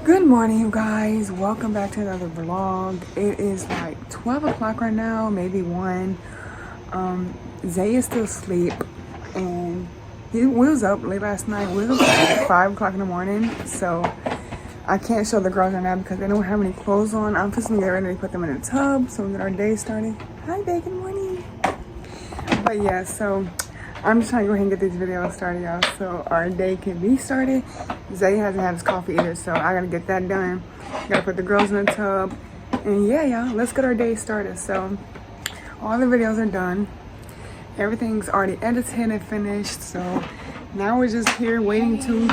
Good morning, you guys. Welcome back to another vlog. It is like 12 o'clock right now, maybe 1. Zay is still asleep, and we was up late last night. We was up at 5 o'clock in the morning, so I can't show the girls right now because they don't have any clothes on. I'm just gonna get ready to put them in a tub so we get our day started. Hi, babe. Good morning. But yeah, so I'm just trying to go ahead and get this video started, y'all, so our day can be started. Zay hasn't had his coffee either, so I gotta get that done. Gotta put the girls in the tub. And yeah, y'all, let's get our day started. So all the videos are done. Everything's already edited and finished. So now we're just here waiting to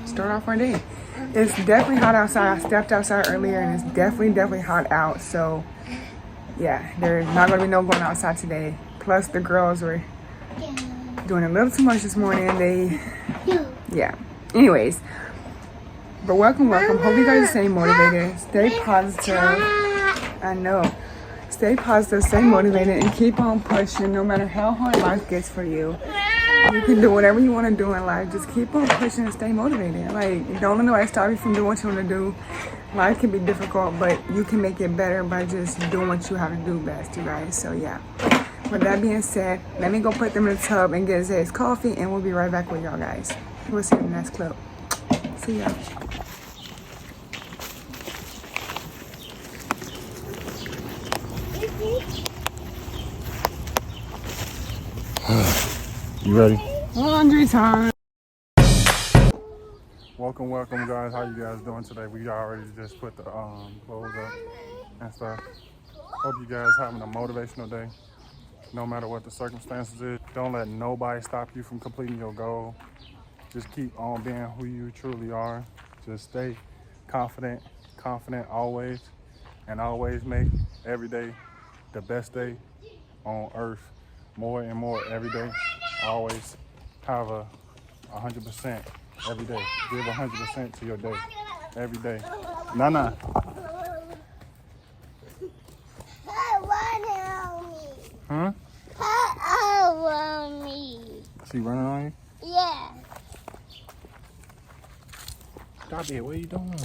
start off our day. It's definitely hot outside. I stepped outside earlier and it's definitely hot out. So yeah, there's not gonna be no going outside today. Plus the girls were doing a little too much this morning. Yeah. Anyways, but welcome. Hope you guys are staying motivated. Stay positive. I know. Stay positive, stay motivated, and keep on pushing no matter how hard life gets for you. You can do whatever you want to do in life. Just keep on pushing and stay motivated. Like, don't let nobody stop you from doing what you want to do. Life can be difficult, but you can make it better by just doing what you have to do best, you guys. So yeah. With that being said, let me go put them in the tub and get Zay's coffee, and we'll be right back with y'all guys. We'll see you in the next clip. See ya. You ready? Laundry time. Welcome guys. How you guys doing today? We already just put the clothes up and stuff. Hope you guys having a motivational day. No matter what the circumstances is, don't let nobody stop you from completing your goal. Just keep on being who you truly are. Just stay confident always, and always make every day the best day on earth. More and more every day. Always have 100% every day. Give 100% to your day every day. Nana. Huh? She running on you? Yeah. Stop it. What are you doing?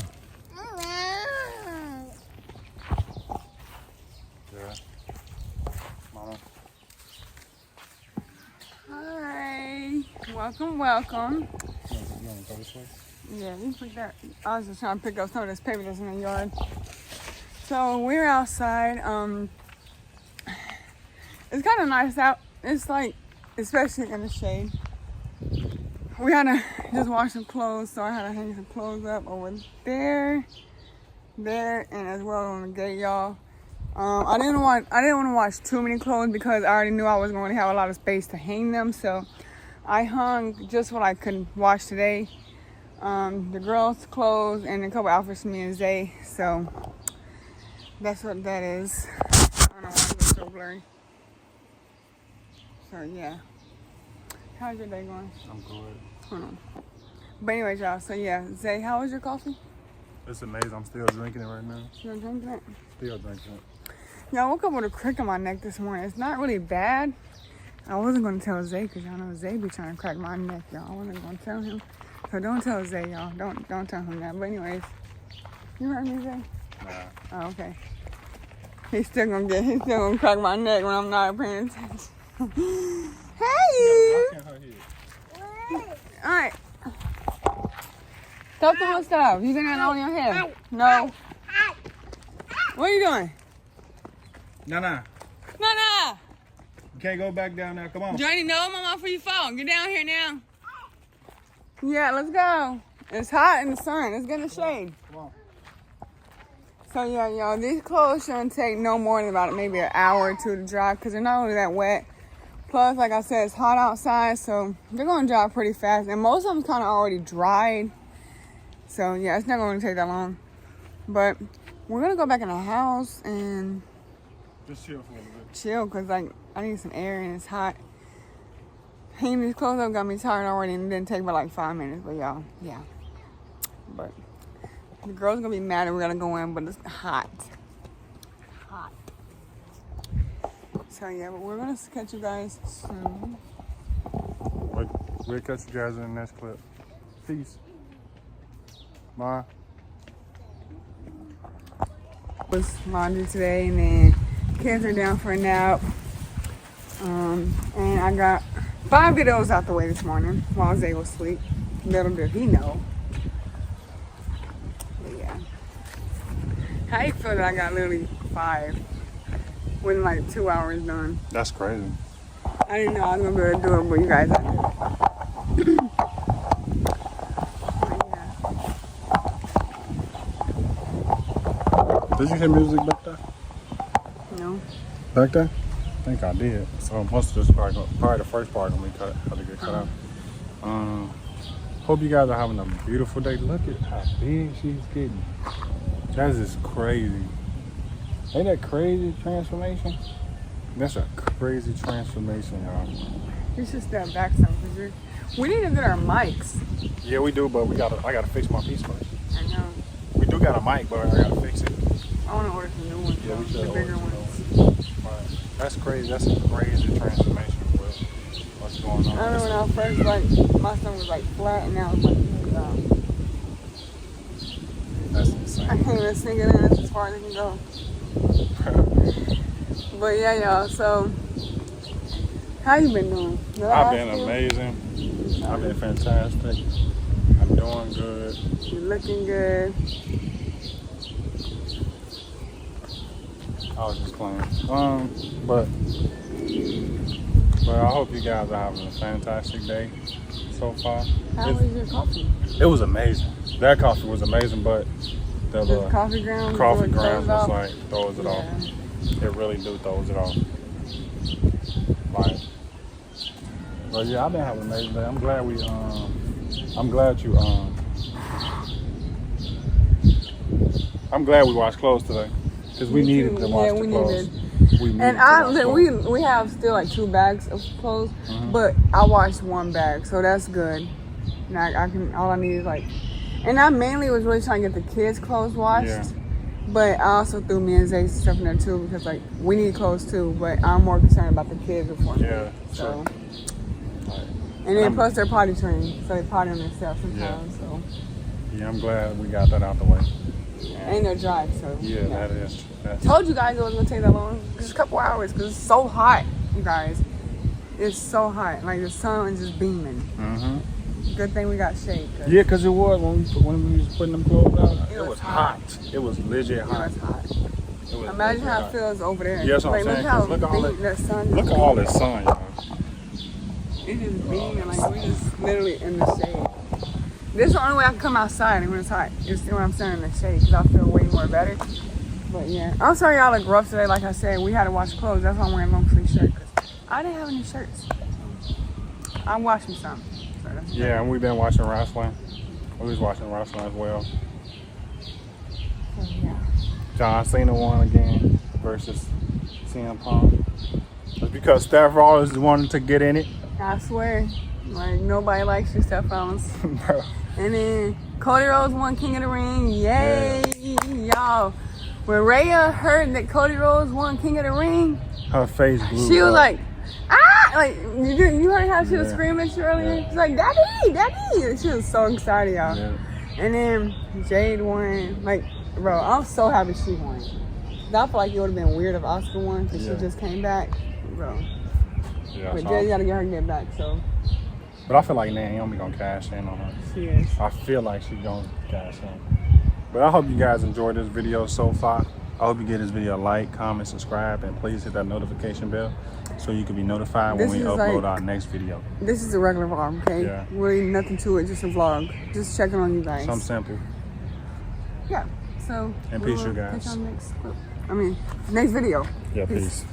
Yeah. Mama. Hi. Welcome. You want to go this way? Yeah, you pick that. I was just trying to pick up some of this paper that's in the yard. So we're outside. It's kind of nice out. It's like, especially in the shade. We had to just wash some clothes, so I had to hang some clothes up over there, and as well on the gate, y'all. I didn't want to wash too many clothes because I already knew I was going to have a lot of space to hang them, so I hung just what I could wash today. The girls' clothes and a couple outfits for me and Zay, so that's what that is. I don't know why it's so blurry. So yeah. How's your day going? I'm good. Hold on. But anyways, y'all, so yeah, Zay, how was your coffee? It's amazing. I'm still drinking it right now. You're drinking it? Still drinking it. Yeah, I woke up with a crick in my neck this morning. It's not really bad. I wasn't going to tell Zay because y'all know Zay be trying to crack my neck, y'all. I wasn't going to tell him. So don't tell Zay, y'all. Don't tell him that. But anyways, you heard me, Zay? Nah. Oh, okay. He's still gonna crack my neck when I'm not paying attention. Hey, you! Alright. Stop the whole stuff. You getting that all in your hair? No. What are you doing? Nana. Nana! You can't go back down there. Come on. Johnny, no, I'm off for your phone. Get down here now. Yeah, let's go. It's hot in the sun. Let's get in the shade. Come on. So yeah, y'all, these clothes shouldn't take no more than about maybe an hour or two to dry because they're not really that wet. Plus, like I said, it's hot outside, so they're going to dry pretty fast. And most of them kind of already dried. So yeah, it's not going to take that long. But we're going to go back in the house and Just chill for a little bit. chill because like I need some air and it's hot. Hanging these clothes up got me tired already and it didn't take but like 5 minutes. But y'all, yeah. But the girls gonna be mad that we're gonna go in, but it's hot. Hot. So yeah, but we're gonna catch you guys soon. We'll catch you guys in the next clip. Peace. Bye. Was laundry today, and then kids are down for a nap. And I got 5 videos out the way this morning while Zay was asleep. Little did he know. But yeah. How you feel that I got literally 5 within like 2 hours done? That's crazy. I didn't know I was gonna be able to do it, but you guys, I did. Did you hear music back there? No. Back there? I think I did. So most of this probably the first part gonna be cut, how to get cut out. Hope you guys are having a beautiful day. Look at how big she's getting. That's just crazy. Ain't that crazy transformation? That's a crazy transformation, y'all. You should step back some, cause we need to get our mics. Yeah, we do, but I gotta fix my piece first. I know. We do got a mic, but I gotta fix it. I want to order some new ones. Yeah, we should the order bigger some ones. new ones. Right. That's crazy. That's a crazy transformation with what's going on. I remember when I first, like, my stomach was like flat, and now it's like down. That's insane. I can't even sing it in. That's as far as it can go. But yeah, y'all. So, how you been doing? I've been amazing. I've been fantastic. I'm doing good. You're looking good. I was just playing. But I hope you guys are having a fantastic day so far. How was your coffee? It was amazing. That coffee was amazing, but the coffee ground was like throws it off. It really do throws it off. Like, but yeah, I've been having an amazing day. I'm glad you I'm glad we washed clothes today. Because we needed to wash the clothes. We have still like 2 bags of clothes, but I washed 1 bag, so that's good. Now all I need is like, and I mainly was really trying to get the kids' clothes washed, but I also threw me and Zay's stuff in there too, because like we need clothes too, but I'm more concerned about the kids before me. Yeah, so. Sure. And then plus they're potty trained, so they potty on themselves sometimes. Yeah. So. Yeah, I'm glad we got that out the way. Ain't no drive, so. Yeah, that is. Told you guys it was gonna take that long. Just a couple hours, because it's so hot, you guys. It's so hot. Like the sun is just beaming. Good thing we got shade. Yeah, because it was when we was putting them clothes out. It was hot. It was legit hot. It was hot. Imagine how it feels over there. Yeah, that's what I'm saying. Look at all that sun, y'all. It's just beaming. Like we just literally in the shade. This is the only way I can come outside when it's hot. Is when I'm standing in the shade, because I feel way more better. But yeah, I'm sorry y'all look rough today. Like I said, we had to wash clothes. That's why I'm wearing a long sleeve shirt. Cause I didn't have any shirts. I'm washing some. So yeah, and we've been watching wrestling. We was watching wrestling as well. So, yeah. John Cena won again versus CM Punk. It's because Steph Rollins wanted to get in it. I swear, like nobody likes you, Steph Rollins. And then Cody Rhodes won King of the Ring. Yay, y'all. When Rhea heard that Cody Rhodes won King of the Ring, her face blew she was up. like, ah! Like, you heard how she was screaming earlier? Yeah. She's like, Daddy, Daddy! She was so excited, y'all. Yeah. And then Jade won. Like, bro, I'm so happy she won. I feel like it would have been weird if Oscar won, because she just came back. Bro. Yeah, but Jade got to get her to get back, so. But I feel like Naomi gonna cash in on her. She is. I feel like she's gonna cash in. But I hope you guys enjoyed this video so far. I hope you give this video a like, comment, subscribe, and please hit that notification bell so you can be notified when we upload our next video. This is a regular vlog, okay? Yeah. Really nothing to it, just a vlog. Just checking on you guys. Something simple. Yeah, so. And peace, you guys. Catch you on next video. Yeah, peace.